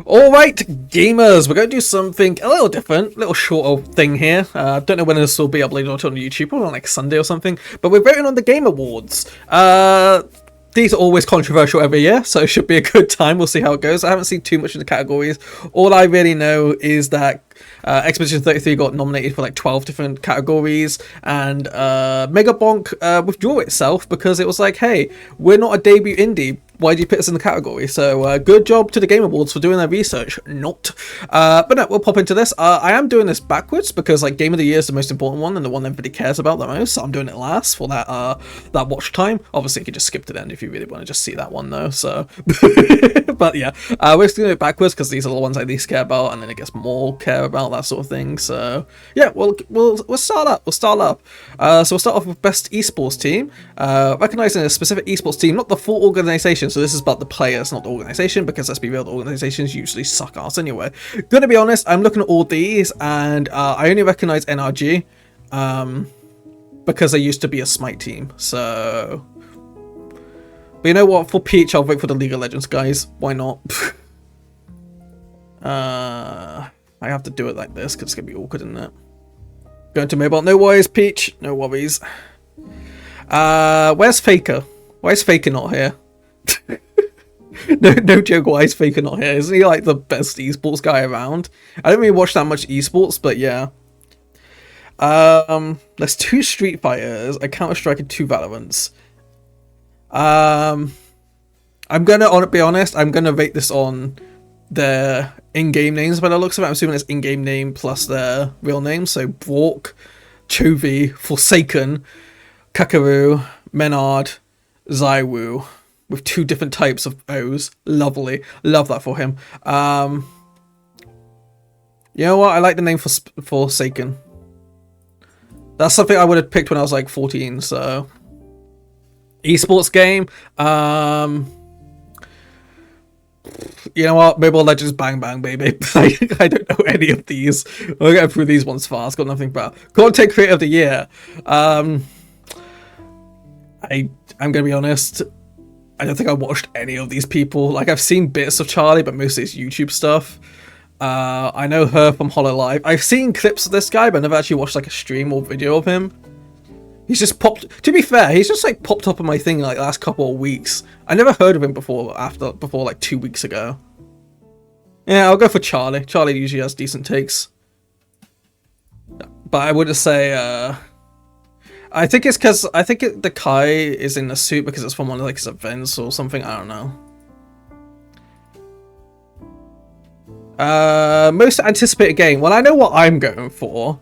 Alright, gamers, we're going to do something a little different, a little shorter thing here. Don't know when this will be uploaded on YouTube, probably on like Sunday or something, but we're voting on the Game Awards. These are always controversial every year, so it should be a good time. We'll see how it goes. I haven't seen too much of the categories. All I really know is that Expedition 33 got nominated for like 12 different categories, and Mega Bonk withdrew itself because it was like, hey, we're not a debut indie. Why do you put us in the category? So good job to the Game Awards for doing their research. Not. But no, we'll pop into this. I am doing this backwards because like Game of the Year is the most important one and the one everybody cares about the most. So I'm doing it last for that that watch time. Obviously, you can just skip to the end if you really want to just see that one though. So, but yeah, we're just doing it backwards because these are the ones I least care about, and then it gets more care about, that sort of thing. So yeah, we'll start up. So we'll start off with best esports team, recognizing a specific esports team, not the full organization. So this is about the players, not the organization, because let's be real, the organizations usually suck ass anyway. Gonna be honest, I'm looking at all these, and I only recognize NRG, because they used to be a Smite team. So, but you know what? For Peach, I'll vote for the League of Legends guys. Why not? I have to do it like this because it's gonna be awkward, isn't it? Going to mobile. No worries, Peach. No worries. Where's Faker? Why is Faker not here? no joke, why is Faker not here? Isn't he like the best esports guy around? I don't really watch that much esports, but yeah. There's 2 Street Fighters, a Counter-Strike, and 2 Valorants. I'm gonna be honest, I'm gonna rate this on their in-game names by the looks of it. I'm assuming it's in-game name plus their real name. So Brock, Chovy, Forsaken, Kakaru, Menard, Zywoo, with 2 different types of O's. Lovely. Love that for him. You know what? I like the name Forsaken. That's something I would have picked when I was like 14, so. Esports game. You know what? Mobile Legends Bang Bang, baby. I don't know any of these. We'll get through these ones fast. Got nothing about. Content Creator of the Year. I'm gonna be honest. I don't think I watched any of these people. Like, I've seen bits of Charlie, but mostly it's YouTube stuff. I know her from HoloLive. I've seen clips of this guy, but I've never actually watched like a stream or video of him. He's just popped. To be fair, he's just like popped up on my thing like the last couple of weeks. I never heard of him before like 2 weeks ago. Yeah, I'll go for Charlie. Charlie usually has decent takes. But I would just say, I think it's because the Kai is in a suit because it's from one of like his events or something. I don't know. Most anticipated game. Well, I know what I'm going for,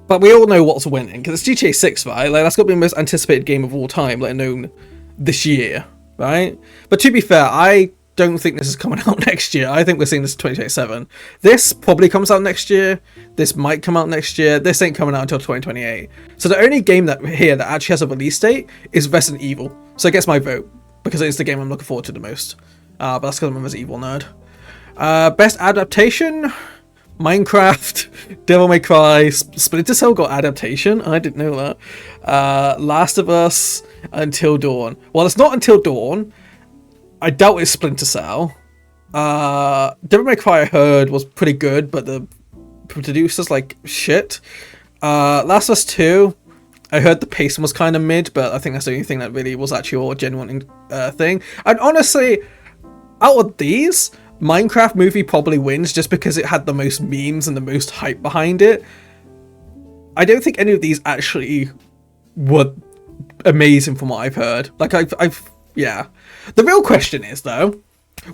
but we all know what's winning because it's GTA 6, right? Like that's got to be the most anticipated game of all time, let alone this year, right? But to be fair, I don't think this is coming out next year. I think we're seeing this in 2027. This probably comes out next year. This might come out next year. This ain't coming out until 2028. So the only game that actually has a release date is Resident Evil. So it gets my vote because it's the game I'm looking forward to the most. But that's because I'm a Resident Evil nerd. Best adaptation: Minecraft, Devil May Cry, Splinter Cell got adaptation. I didn't know that. Last of Us, Until Dawn. Well, it's not Until Dawn. I doubt it's Splinter Cell. Devil May Cry I heard was pretty good, but the producers like shit. Last of Us 2, I heard the pacing was kind of mid, but I think that's the only thing that really was actually a genuine thing. And honestly, out of these, Minecraft movie probably wins just because it had the most memes and the most hype behind it. I don't think any of these actually were amazing from what I've heard. Like yeah. The real question is though,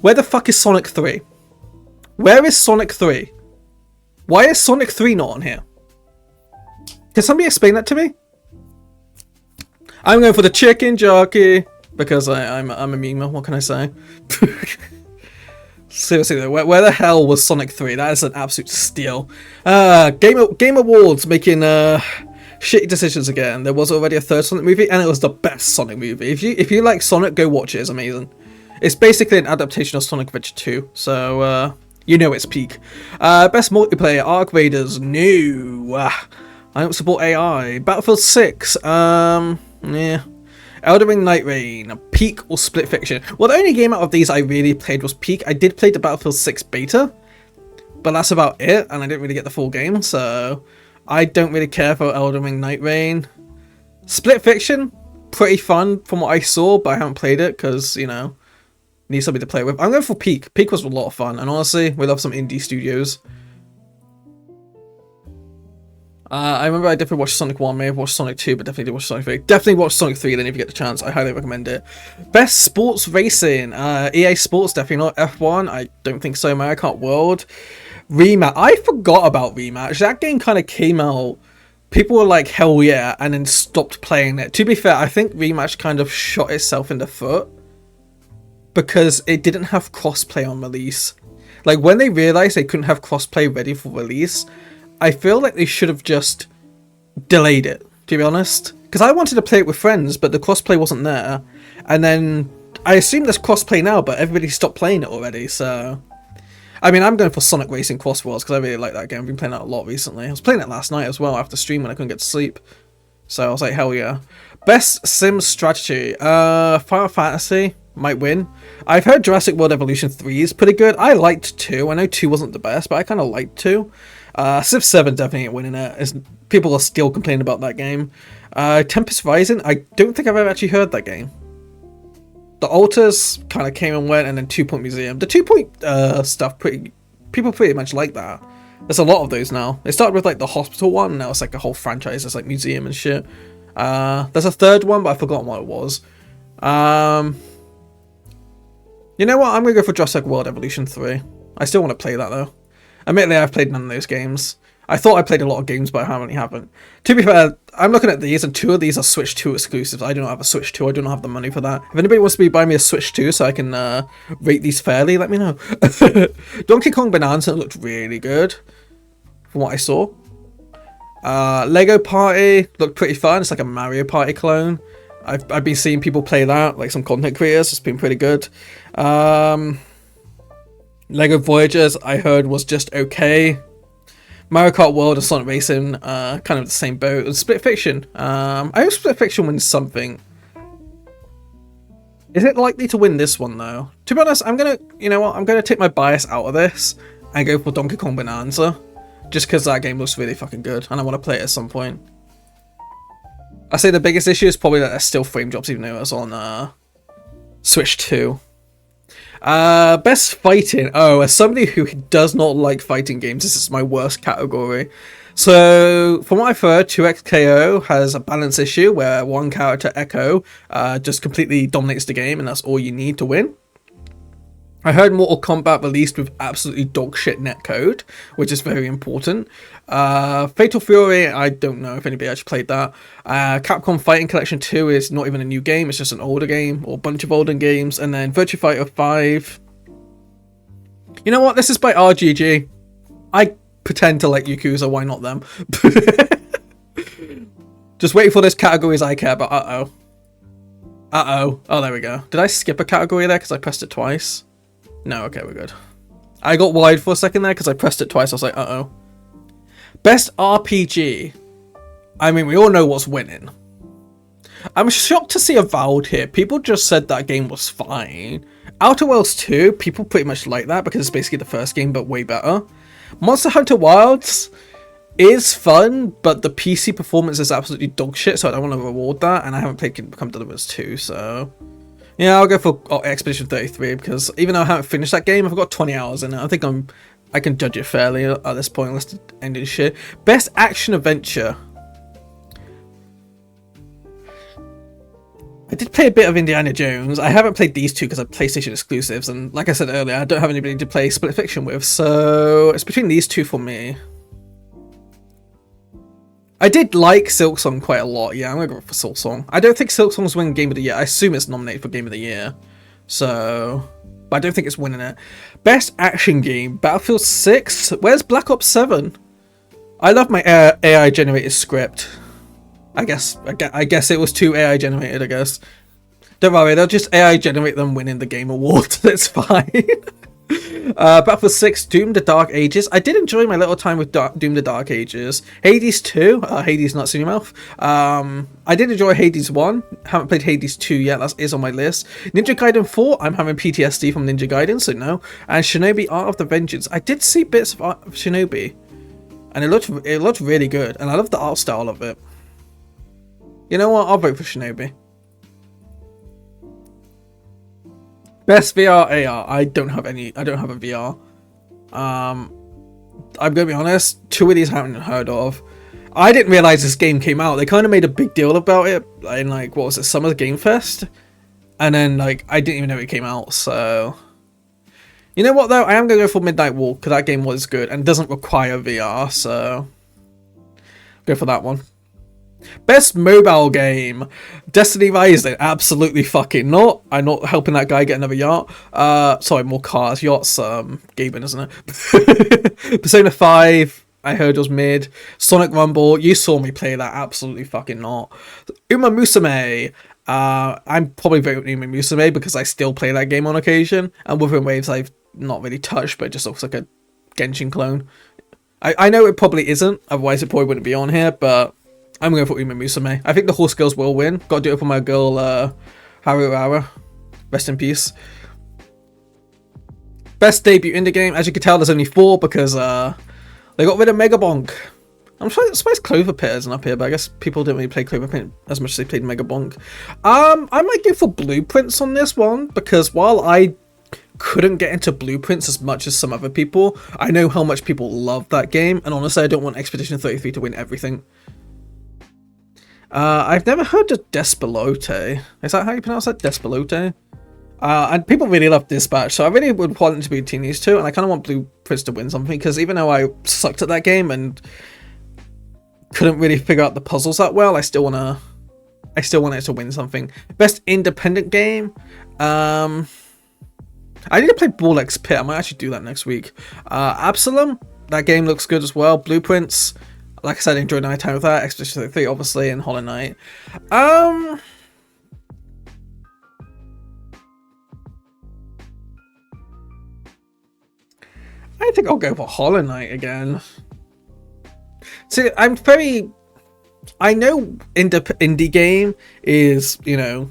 where the fuck is Sonic 3? Where is Sonic 3? Why is Sonic 3 not on here? Can somebody explain that to me? I'm going for the chicken jockey because I'm a memer. What can I say? Seriously though, where the hell was Sonic 3? That is an absolute steal. Game Awards making shitty decisions again. There was already a third Sonic movie, and it was the best Sonic movie. If you like Sonic, go watch it. It's amazing. It's basically an adaptation of Sonic Adventure 2, so you know it's peak. Best multiplayer: Arc Raiders. No, I don't support AI. Battlefield 6. Yeah. Elden Ring Night Rain. Peak or Split Fiction. Well, the only game out of these I really played was Peak. I did play the Battlefield 6 beta, but that's about it, and I didn't really get the full game, so I don't really care for Elden Ring Night Rain. Split Fiction, pretty fun from what I saw, but I haven't played it because, you know, need something to play with. I'm going for Peak. Peak was a lot of fun, and honestly, we love some indie studios. I remember I definitely watched Sonic 1, may have watched Sonic 2, but definitely did watch Sonic 3. Definitely watch Sonic 3 then if you get the chance. I highly recommend it. Best sports racing. EA Sports, definitely not. F1, I don't think so. Mario Kart World. Rematch. I forgot about Rematch. That game kind of came out. People were like, hell yeah, and then stopped playing it. To be fair, I think Rematch kind of shot itself in the foot because it didn't have crossplay on release. Like, when they realized they couldn't have crossplay ready for release, I feel like they should have just delayed it, to be honest. Because I wanted to play it with friends, but the crossplay wasn't there. And then I assume there's crossplay now, but everybody stopped playing it already, so... I mean, I'm going for Sonic Racing Cross Worlds because I really like that game. I've been playing that a lot recently. I was playing it last night as well after stream when I couldn't get to sleep. So I was like, hell yeah. Best Sim Strategy. Final Fantasy might win. I've heard Jurassic World Evolution 3 is pretty good. I liked 2. I know 2 wasn't the best, but I kind of liked 2. Civ 7 definitely ain't winning it. People are still complaining about that game. Tempest Rising, I don't think I've ever actually heard that game. The Alters kind of came and went, and then 2 Point Museum. The 2 Point stuff, people pretty much like that. There's a lot of those now. It started with like the hospital one, and now it's like a whole franchise. It's like museum and shit. There's a third one, but I've forgotten what it was. You know what? I'm gonna go for Jurassic World Evolution 3. I still want to play that though. Admittedly, I've played none of those games. I thought I played a lot of games, but I really haven't. To be fair, I'm looking at these, and 2 of these are Switch 2 exclusives. I do not have a Switch 2. I do not have the money for that. If anybody wants to buy me a Switch 2 so I can rate these fairly, let me know. Donkey Kong Bonanza looked really good, from what I saw. Lego Party looked pretty fun. It's like a Mario Party clone. I've been seeing people play that, like some content creators. It's been pretty good. Lego Voyagers, I heard, was just okay. Mario Kart World and Sonic Racing, kind of the same boat. And Split Fiction. I hope Split Fiction wins something. Is it likely to win this one, though? To be honest, you know what? I'm gonna take my bias out of this and go for Donkey Kong Bonanza. Just because that game looks really fucking good, and I want to play it at some point. I say the biggest issue is probably that there's still frame drops, even though it's on Switch 2. Best fighting. Oh, as somebody who does not like fighting games, this is my worst category. So, from what I've heard, 2XKO has a balance issue where one character, Echo, just completely dominates the game, and that's all you need to win. I heard Mortal Kombat released with absolutely dogshit netcode, which is very important. Fatal Fury, I don't know if anybody actually played that. Capcom Fighting Collection 2 is not even a new game, it's just an older game, or a bunch of older games. And then Virtua Fighter 5. You know what? This is by RGG. I pretend to like Yakuza, why not them? Just waiting for those categories I care about. Uh-oh. Oh, there we go. Did I skip a category there because I pressed it twice? No, okay, we're good. I got wide for a second there because I pressed it twice. I was like, uh-oh. Best RPG. I mean, we all know what's winning. I'm shocked to see Avowed here. People just said that game was fine. Outer Worlds 2, people pretty much like that because it's basically the first game, but way better. Monster Hunter Wilds is fun, but the PC performance is absolutely dog shit, so I don't want to reward that, and I haven't played Kingdom Come Deliverance 2, so... Yeah, I'll go for Expedition 33 because even though I haven't finished that game, I've got 20 hours in it. I think I can judge it fairly at this point, unless it's ending shit. Best action adventure. I did play a bit of Indiana Jones. I haven't played these two because they're PlayStation exclusives, and like I said earlier, I don't have anybody to play Split Fiction with, so it's between these two for me. I did like Silksong quite a lot. Yeah, I'm gonna go for Silksong. I don't think Silksong's winning Game of the Year. I assume it's nominated for Game of the Year. So, but I don't think it's winning it. Best action game. Battlefield 6. Where's Black Ops 7? I love my AI generated script. I guess it was too AI generated, I guess. Don't worry, they'll just AI generate them winning the game award. That's fine. Battlefield 6, Doom: The Dark Ages. I did enjoy my little time with Doom: The Dark Ages. Hades 2, Hades Nuts in Your Mouth. I did enjoy Hades 1. Haven't played Hades 2 yet, that is on my list. Ninja Gaiden 4, I'm having PTSD from Ninja Gaiden, so no. And Shinobi Art of the Vengeance. I did see bits of Shinobi, and it looked really good, and I love the art style of it. You know what? I'll vote for Shinobi. Best VR AR. I don't have a VR. I'm gonna be honest, 2 of these I haven't heard of. I didn't realize this game came out. They kind of made a big deal about it in, like, what was it, Summer Game Fest? And then, like, I didn't even know it came out, so... You know what, though? I am gonna go for Midnight Walk, because that game was good and doesn't require VR, so... Go for that one. Best mobile game. Destiny Rising. Absolutely fucking not. I'm not helping that guy get another yacht. Sorry, more cars. Yachts, gaming, isn't it? Persona 5, I heard was mid. Sonic Rumble, you saw me play that. Absolutely fucking not. Uma Musume. I'm probably voting Uma Musume because I still play that game on occasion. And Wuthering Waves I've not really touched, but it just looks like a Genshin clone. I know it probably isn't, otherwise it probably wouldn't be on here, but I'm going for Uma Musume. I think the Horse Girls will win. Got to do it for my girl, Haruara. Rest in peace. Best debut indie game. As you can tell, there's only 4 because they got rid of Mega Bonk. I'm surprised Clover Pit isn't up here, but I guess people didn't really play Clover Pit as much as they played Mega Bonk. I might go for Blueprints on this one, because while I couldn't get into Blueprints as much as some other people, I know how much people love that game, and honestly, I don't want Expedition 33 to win everything. I've never heard of Despelote. Is that how you pronounce that? Despelote? And people really love Dispatch, so I really would want it to be between these two, and I kind of want Blueprints to win something, because even though I sucked at that game and couldn't really figure out the puzzles that well, I still want it to win something. Best independent game? I need to play Ball X Pit. I might actually do that next week. Absalom? That game looks good as well. Blueprints? Like I said, I enjoyed my time with that. Expedition 33, obviously, and Hollow Knight. I think I'll go for Hollow Knight again. See, I know indie game is, you know,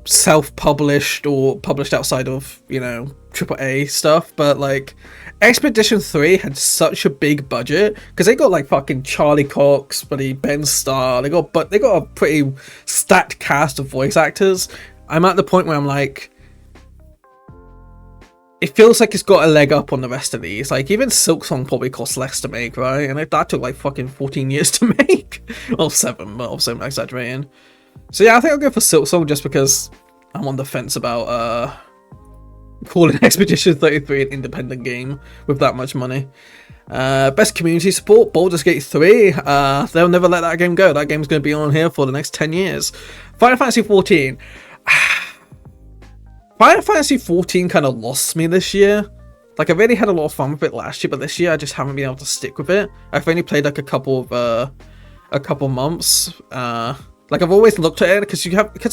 self-published or published outside of, you know, AAA stuff, but like Expedition 3 had such a big budget because they got like fucking Charlie Cox, buddy, Ben Starr. They got a pretty stacked cast of voice actors. I'm at the point where I'm like, it feels like it's got a leg up on the rest of these. Like, even Silksong probably cost less to make, right? And that took like fucking 14 years to make. Well, 7, but also I'm exaggerating. So yeah, I think I'll go for Silksong just because I'm on the fence about calling Expedition 33 an independent game with that much money. Best community support, Baldur's Gate 3. They'll never let that game go. That game's going to be on here for the next 10 years. Final Fantasy 14. Final Fantasy 14 kind of lost me this year. Like, I really had a lot of fun with it last year, but this year I just haven't been able to stick with it. I've only played like a couple months. Like, I've always looked at it because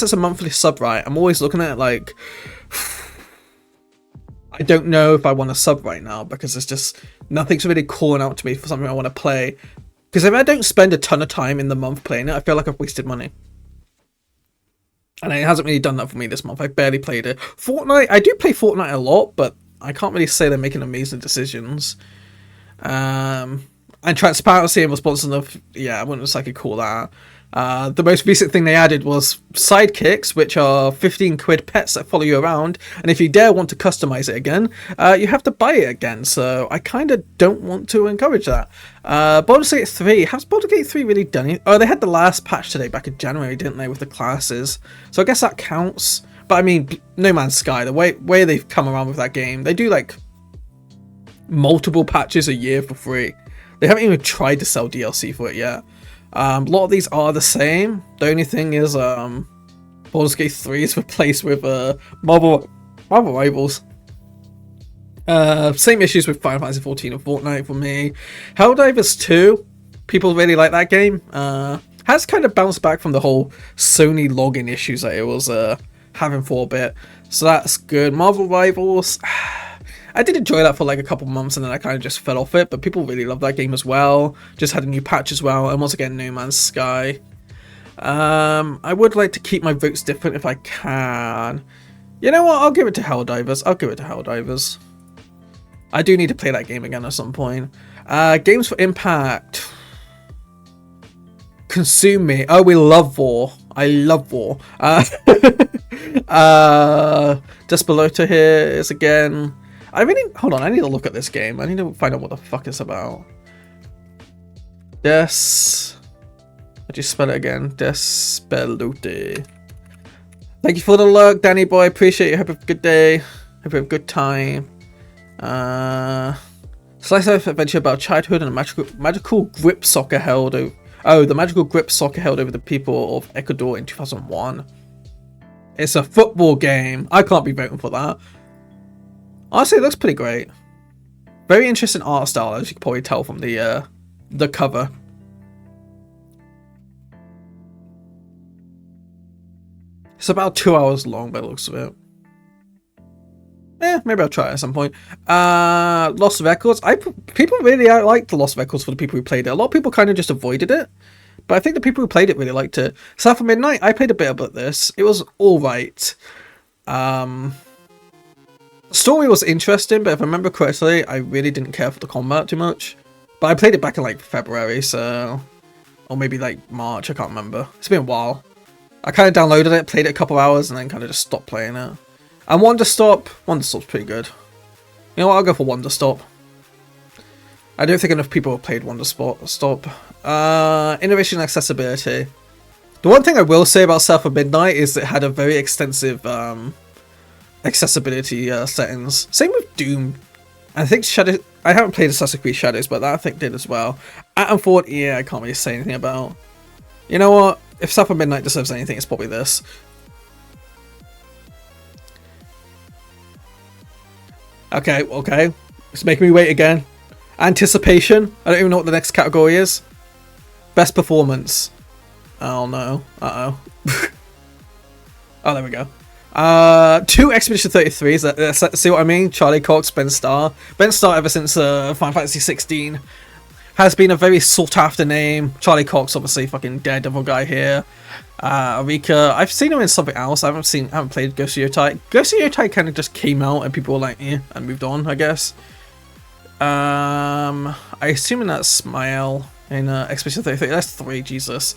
it's a monthly sub, right? I'm always looking at it like, I don't know if I want to sub right now because it's just nothing's really calling out to me for something I want to play. Because if I don't spend a ton of time in the month playing it, I feel like I've wasted money. And it hasn't really done that for me this month. I barely played it. Fortnite, I do play Fortnite a lot, but I can't really say they're making amazing decisions. And transparency and responsiveness, yeah, I wouldn't exactly call that. The most recent thing they added was sidekicks, which are 15 quid pets that follow you around, and if you dare want to customize it again, you have to buy it again, so I kind of don't want to encourage that. Baldur's Gate 3, has Baldur's Gate 3 really done it? Oh, they had the last patch today back in January, didn't they, with the classes, so I guess that counts. But I mean, No Man's Sky, the way they've come around with that game, they do like multiple patches a year for free. They haven't even tried to sell DLC for it yet. A lot of these are the same. The only thing is Baldur's Gate 3 is replaced with Marvel Rivals. Same issues with Final Fantasy 14 and Fortnite for me. Helldivers 2, people really like that game. Has kind of bounced back from the whole Sony login issues that it was having for a bit. So that's good. Marvel Rivals, I did enjoy that for like a couple months, and then I kind of just fell off it. But people really love that game as well. Just had a new patch as well, and once again, No Man's Sky. I would like to keep my votes different if I can. You know what? I'll give it to Helldivers. I'll give it to Helldivers. I do need to play that game again at some point. Games for Impact. Consume Me. Oh, we love War. I love War. Despelota here is again. Hold on, I need to look at this game. I need to find out what the fuck it's about. How do you spell it again? Despelote. Thank you for the lurk, Danny boy. Appreciate you. Have a good day. Hope you have a good time. Slice of adventure about childhood and a magical grip soccer held over. Oh, the magical grip soccer held over the people of Ecuador in 2001. It's a football game. I can't be voting for that. Honestly, it looks pretty great. Very interesting art style, as you can probably tell from the cover. It's about 2 hours long by the looks of it. Maybe I'll try it at some point. Lost Records. People really liked the Lost Records for the people who played it. A lot of people kind of just avoided it. But I think the people who played it really liked it. South of Midnight, I played a bit about this. It was alright. The story was interesting, but if I remember correctly, I really didn't care for the combat too much. But I played it back in like February, so... Or maybe like March, I can't remember. It's been a while. I kind of downloaded it, played it a couple hours, and then kind of just stopped playing it. And Wonderstop's pretty good. You know what, I'll go for Wonderstop. I don't think enough people have played Wonderstop. Innovation and accessibility. The one thing I will say about South of Midnight is it had a very extensive accessibility settings. Same with Doom. I think Shadow. I haven't played Assassin's Creed Shadows, but that I think did as well. Atom Fort, yeah, I can't really say anything about. You know what? If South of Midnight deserves anything, it's probably this. Okay. It's making me wait again. Anticipation. I don't even know what the next category is. Best performance. Oh no. Uh-oh. Oh, there we go. 2 Expedition 33s. See what I mean? Charlie Cox, Ben Starr. Ben Starr, ever since Final Fantasy 16, has been a very sought after name. Charlie Cox, obviously, fucking Daredevil guy here. Arika, I've seen him in something else. I haven't played Ghost of Yotai. Ghost of Yotai kind of just came out and people were like, and moved on, I guess. I assume that's Smile in Expedition 33. That's 3, Jesus.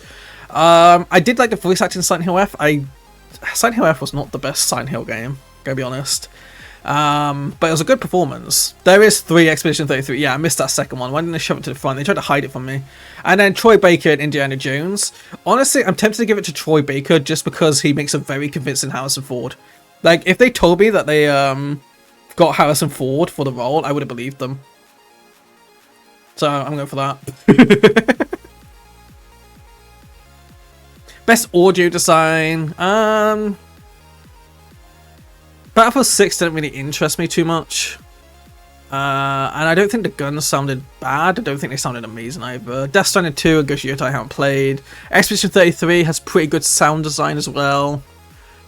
I did like the voice acting in Silent Hill F. Silent Hill F was not the best Silent Hill game, gonna be honest. But it was a good performance. There is 3 Expedition 33. Yeah, I missed that second one. Why didn't they shove it to the front? They tried to hide it from me. And then Troy Baker and Indiana Jones. Honestly, I'm tempted to give it to Troy Baker just because he makes a very convincing Harrison Ford. Like, if they told me that they got Harrison Ford for the role, I would have believed them. So I'm going for that. Best audio design. Battlefield 6 didn't really interest me too much. And I don't think the guns sounded bad. I don't think they sounded amazing either. Death Stranding 2 and Ghost of Yotai I haven't played. Expedition 33 has pretty good sound design as well.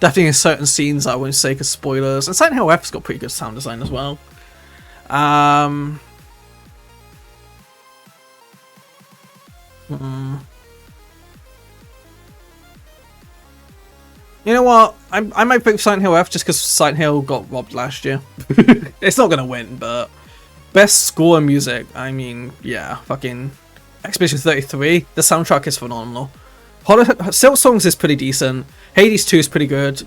Definitely in certain scenes I won't say because spoilers. And Silent Hill F's got pretty good sound design as well. You know what? I might pick Silent Hill F just because Silent Hill got robbed last year. It's not gonna win, but best score and music. I mean, yeah, fucking Expedition 33. The soundtrack is phenomenal. Silk Songs is pretty decent. Hades 2 is pretty good.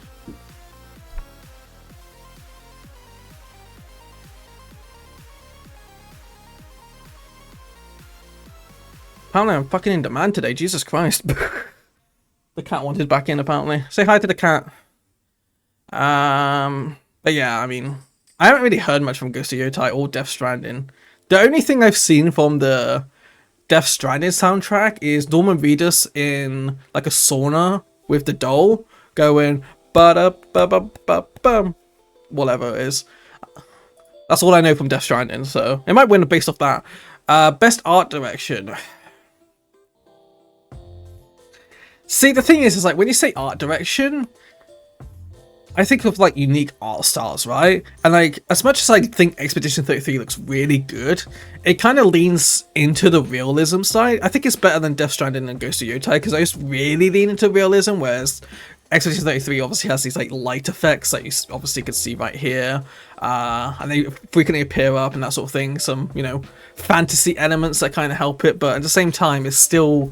Apparently I'm fucking in demand today. Jesus Christ. The cat wanted back in, apparently. Say hi to the cat. But yeah, I mean, I haven't really heard much from Ghost of Yotai or Death Stranding. The only thing I've seen from the Death Stranding soundtrack is Norman Reedus in like a sauna with the doll going ba-da-ba-ba-ba-bum, whatever it is. That's all I know from Death Stranding, so it might win based off that. Best art direction. See, the thing is like when you say art direction, I think of like unique art styles, right? And like as much as I think Expedition 33 looks really good, it kind of leans into the realism side. I think it's better than Death Stranding and Ghost of Yotai because I just really lean into realism, whereas Expedition 33 obviously has these like light effects that you obviously can see right here, and they frequently appear up and that sort of thing. Some, you know, fantasy elements that kind of help it, but at the same time, it still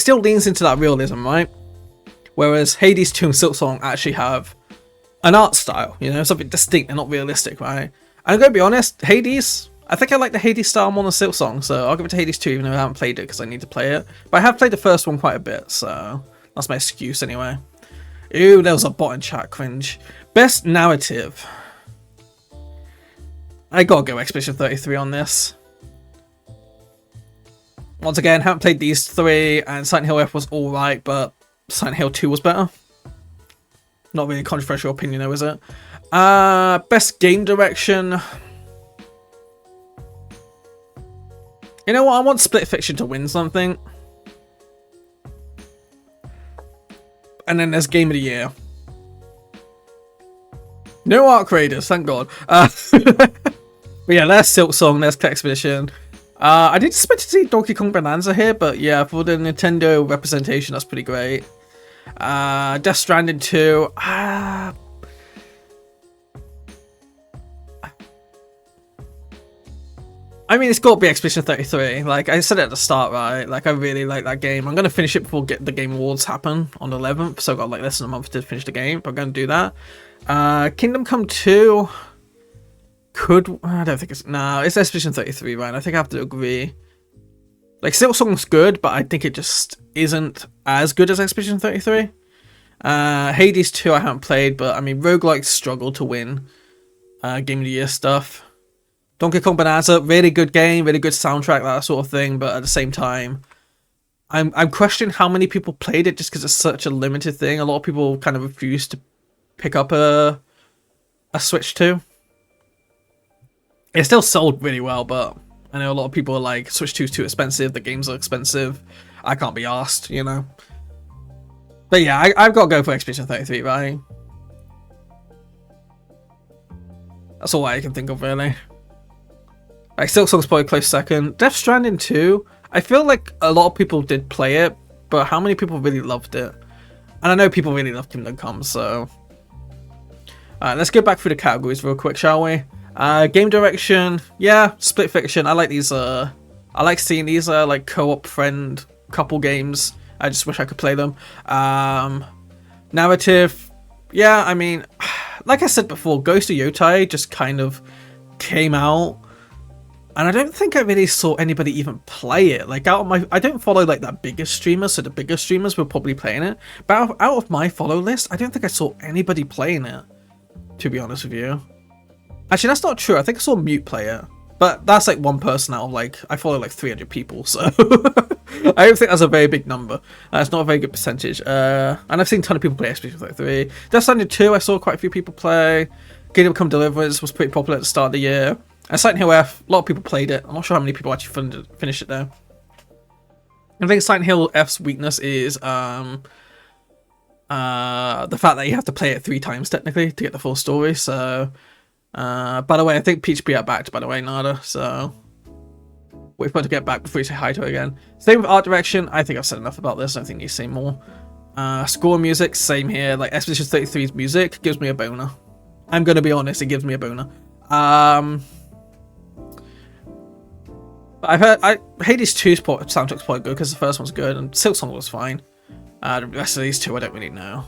leans into that realism, right? Whereas Hades 2 and Silksong actually have an art style, you know, something distinct and not realistic, right? I'm gonna be honest, Hades, I think I like the Hades style more than Silksong, so I'll give it to Hades 2 even though I haven't played it because I need to play it. But I have played the first one quite a bit, so that's my excuse anyway. Ooh, there was a bot in chat, cringe. Best narrative. I gotta go Expedition 33 on this. Once again, haven't played these three, and Silent Hill F was alright, but Silent Hill 2 was better. Not really a controversial opinion though, is it? Best game direction. You know what, I want Split Fiction to win something. And then there's Game of the Year. No art creators, thank God. But yeah, there's Silksong, there's Expedition. I did expect to see Donkey Kong Bonanza here, but yeah, for the Nintendo representation, that's pretty great. Death Stranding 2. I mean, it's got to be Expedition 33. Like I said at the start, right? Like I really like that game. I'm gonna finish it before the Game Awards happen on the 11th. So I've got like less than a month to finish the game. But I'm gonna do that. Kingdom Come 2. I don't think it's... Nah, it's Expedition 33, right? I think I have to agree. Like, Silksong's good, but I think it just isn't as good as Expedition 33. Hades 2 I haven't played, but I mean, roguelikes struggle to win Game of the Year stuff. Donkey Kong Bonanza, really good game, really good soundtrack, that sort of thing, but at the same time, I'm questioning how many people played it just because it's such a limited thing. A lot of people kind of refuse to pick up a Switch 2. It still sold really well, but I know a lot of people are like, Switch 2 is too expensive, the games are expensive, I can't be asked, you know. But yeah, I've got to go for Expedition 33, right? That's all I can think of, really. Like, Silksong's probably close second. Death Stranding 2, I feel like a lot of people did play it, but how many people really loved it? And I know people really love Kingdom Come, so... let's go back through the categories real quick, shall we? Game direction, yeah, Split Fiction. I like these, I like seeing these, like, co-op friend couple games. I just wish I could play them. Narrative, yeah, I mean, like I said before, Ghost of Yotai just kind of came out, and I don't think I really saw anybody even play it. Like, I don't follow, like, that biggest streamers, so the bigger streamers were probably playing it. But out of my follow list, I don't think I saw anybody playing it, to be honest with you. Actually, that's not true. I think I saw Mute play it. But that's like one person out of like, I follow like 300 people, so I don't think that's a very big number. It's not a very good percentage. And I've seen a ton of people play Expedition 33. Death Stranding 2, I saw quite a few people play. Kingdom Come Deliverance was pretty popular at the start of the year. And Silent Hill F, a lot of people played it. I'm not sure how many people actually finished it though. I think Silent Hill F's weakness is the fact that you have to play it 3 times technically to get the full story, so... by the way, I think Peach Bee are back, by the way, Nada, so wait for her to get back before you say hi to her again. Same with art direction, I think I've said enough about this, I don't think you need to say more. Score and music, same here, like Expedition 33's music gives me a boner. I'm gonna be honest, it gives me a boner. I've heard, Hades 2's soundtrack's quite good because the first one's good, and Silksong was fine. The rest of these two I don't really know.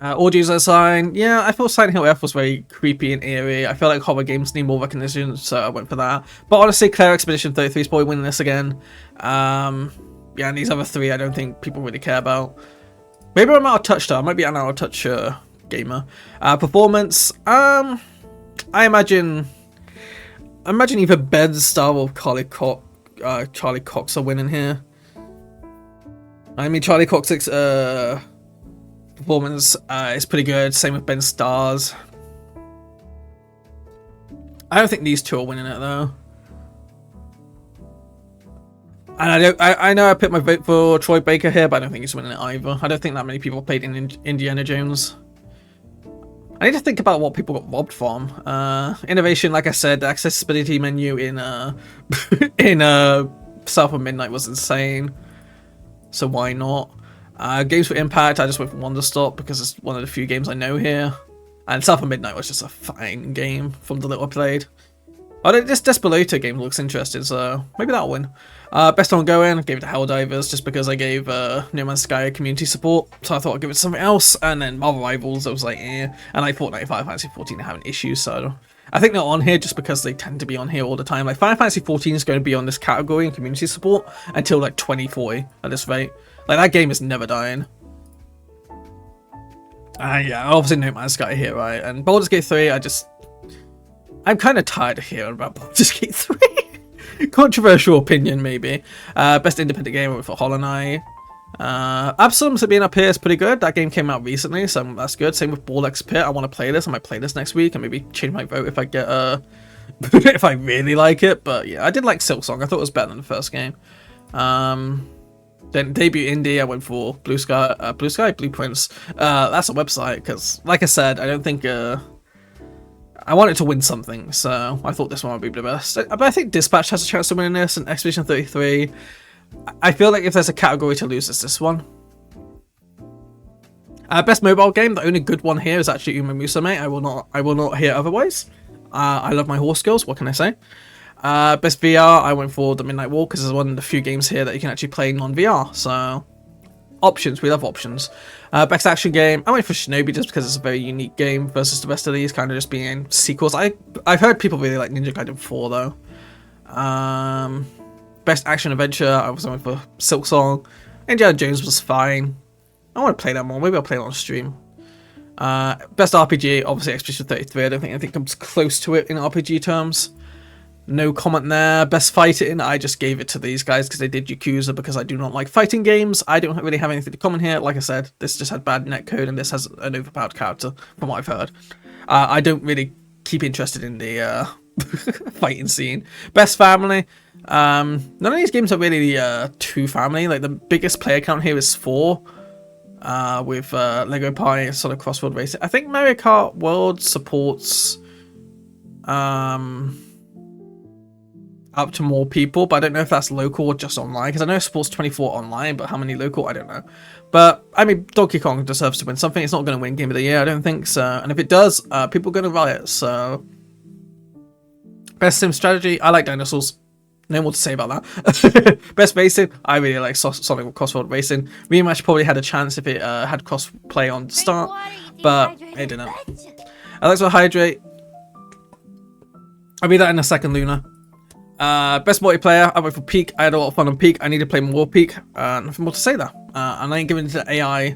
Audio design, yeah, I thought Silent Hill F was very creepy and eerie. I feel like horror games need more recognition, so I went for that. But honestly, Claire Expedition 33 is probably winning this again. Yeah, and these other 3 I don't think people really care about. Maybe I'm out of touch though, I might be an out of touch gamer. Performance, I imagine either Ben Starr or Charlie Cox are winning here. I mean, Charlie Cox's performance is pretty good, same with Ben Starr's. I don't think these two are winning it though. And I know I put my vote for Troy Baker here, but I don't think he's winning it either. I don't think that many people played in Indiana Jones. I need to think about what people got robbed from. Innovation, like I said, the accessibility menu in in South of Midnight was insane. So why not? Games for Impact, I just went for Wonderstop because it's one of the few games I know here. And South of Midnight was just a fine game from the little I played. Oh, this Desperado game looks interesting, so maybe that'll win. Best ongoing, I gave it to Helldivers just because I gave No Man's Sky community support, so I thought I'd give it to something else. And then Marvel Rivals, I was like, eh. And like Fortnite, Final Fantasy 14 are having issues, so I think they're on here just because they tend to be on here all the time. Like Final Fantasy 14 is going to be on this category in community support until like 2040 at this rate. Like that game is never dying. Yeah, obviously No Man's Sky here, right? And Baldur's Gate 3, I'm kind of tired of hearing about Baldur's Gate 3. Controversial opinion, maybe. Best independent game for Hollow Knight. Absalom's being up here is pretty good. That game came out recently, so that's good. Same with Ball X Pit. I want to play this. I might play this next week and maybe change my vote if I get if I really like it. But yeah, I did like Silksong. I thought it was better than the first game. Then debut indie, I went for Blue Blueprints. That's a website because, like I said, I don't think I wanted to win something, so I thought this one would be the best. But I think Dispatch has a chance to win in this, and Expedition 33. I feel like if there's a category to lose, it's this one. Best mobile game, the only good one here is actually Uma Musume. I will not hear otherwise. I love my horse girls, what can I say? Best VR, I went for The Midnight Walk because it's one of the few games here that you can actually play non-VR, so options, we love options. Best action game, I went for Shinobi just because it's a very unique game versus the rest of these kind of just being sequels. I've heard people really like Ninja Gaiden 4 though. Best action adventure, I was going for Silksong. Indiana Jones was fine. I want to play that more, maybe I'll play it on stream. Best RPG, obviously Expedition 33, I don't think anything comes close to it in RPG terms. No comment there. Best fighting, I just gave it to these guys because they did Yakuza because I do not like fighting games. I don't really have anything to comment here. Like I said, this just had bad netcode and this has an overpowered character from what I've heard. I don't really keep interested in the fighting scene. Best family, none of these games are really too family. Like the biggest player count here is 4 with Lego Pie, Sonic Crossroad Racing. I think Mario Kart World supports up to more people, but I don't know if that's local or just online, because I know it supports 24 online, but how many local, I don't know. But I mean, Donkey Kong deserves to win something. It's not going to win Game of the Year, I don't think so, and if it does, people are going to riot. So best sim strategy, I like dinosaurs, no more to say about that. Best racing, I really like Sonic Crossroad Racing. Rematch probably had a chance if it had cross play on the start, but it didn't. Alexa Hydrate, I'll read that in a second, Luna. Best multiplayer, I went for Peak. I had a lot of fun on Peak. I need to play more Peak. Nothing more to say there. And I ain't giving it to AI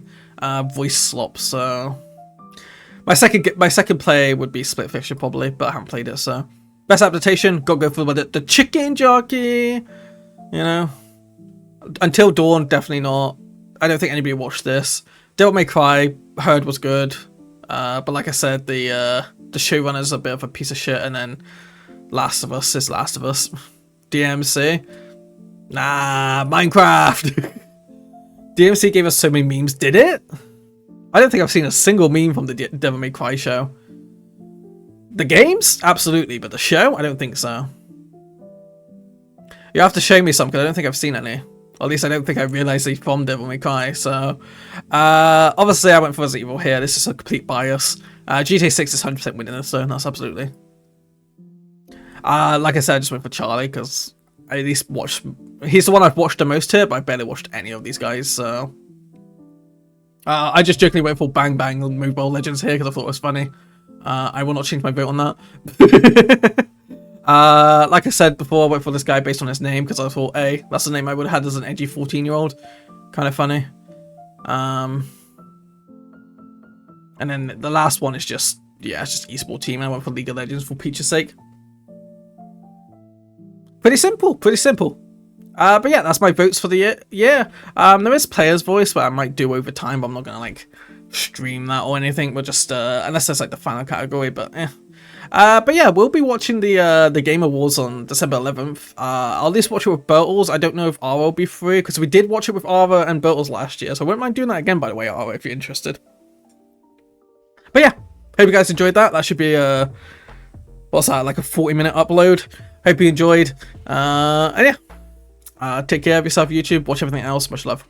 voice slop. So my second play would be Split Fiction probably, but I haven't played it. So best adaptation, gotta go for the chicken jockey. You know, Until Dawn, definitely not. I don't think anybody watched this. Devil May Cry, heard was good, but like I said, the showrunner's a bit of a piece of shit, and then Last of Us is Last of Us. DMC? Nah, Minecraft! DMC gave us so many memes, did it? I don't think I've seen a single meme from the Devil May Cry show. The games? Absolutely, but the show? I don't think so. You have to show me some, because I don't think I've seen any. Or at least I don't think I realised he's from Devil May Cry, so... obviously I went for Resident Evil here, this is a complete bias. GTA 6 is 100% winning this, so that's absolutely... like I said, I just went for Charlie because I at least watched. He's the one I've watched the most here, but I barely watched any of these guys. So I just jokingly went for Bang Bang and Mobile Legends here because I thought it was funny. I will not change my vote on that. Like I said before, I went for this guy based on his name because I thought, hey, that's the name I would have had as an edgy 14-year-old. Kind of funny. And then the last one is just, yeah, it's just esports team. I went for League of Legends for Peach's sake. Pretty simple, pretty simple. But yeah, that's my votes for the year. Yeah, there is player's voice, but I might do over time, but I'm not gonna like stream that or anything. We're just unless there's like the final category, but yeah. But yeah, we'll be watching the Game Awards on December 11th. I'll at least watch it with Bertles. I don't know if Ara will be free, because we did watch it with Ara and Bertles last year, so I wouldn't mind doing that again, by the way, Ara, if you're interested. But yeah, hope you guys enjoyed that. That should be what's that, like a 40-minute upload. Hope you enjoyed. And yeah, take care of yourself, YouTube. Watch everything else. Much love.